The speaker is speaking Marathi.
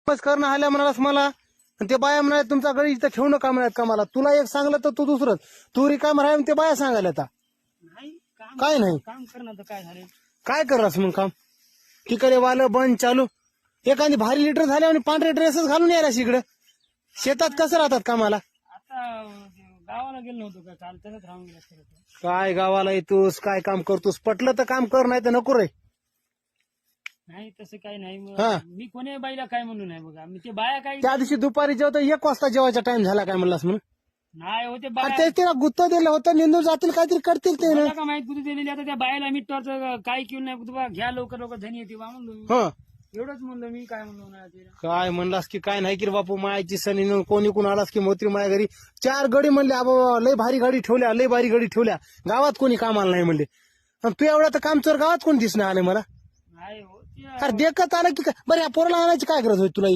बस करणं आल्या म्हणालास मला आणि ते बाया म्हणाले तुमचा गडी इथं ठेवणं का म्हणत का मला तुला एक सांगलं तर तू दुसरंच तू रिकाम राह ते बाया सांगायला आता नाही काम काय नाही काम करणं तर काय झालं काय करलास मग काम तिकडे वालं बंद चालू एखादी भारी लिटर झाले आणि पांढरे ड्रेसच घालून यायला इकडे शेतात कसं राहतात कामाला आता गावाला गेलो नव्हतो का काल तसंच राहून गेला खरं तर. काय गावाला येतोस काय काम करतोस पटलं तर काम कर नाही तर नको रे नाही तसं काही नाही हा. मी कोणी बाईला काय म्हणलो नाही बघा मी ते बाया काय त्या दिवशी दुपारी जेवतो 1 वाजता जेवायचा टाइम झाला काय म्हणलास म्हणून नाही होते अरे बाया ते तिला गुत्त दिलं होतं निंदून जातील काहीतरी करतील ते ना मला का माहित कुठे दिलेली आता त्या बायाला मी टॉर्च काय केलं नाही तुम्हाला घ्या लवकर लवकर धनी येते बा म्हणलो मी. हं एवढंच म्हणलं मी काय म्हणलो नाही तिला. काय म्हणलास की काय नाही की रे बापू मायाची सनी कोणी कोण आलास की मोत्री माया घरी 4 गडी म्हणले आबा लय भारी गाडी ठेवल्या लय भारी गाडी ठेवल्या गावात कोणी कामाला नाही म्हणले आणि तू एवढा तर काम चोर गावात कोण दिसणार आले मला नाही हो ते अरे देखत आलं की काय बरं या पोराला आणायची काय गरज होती तुला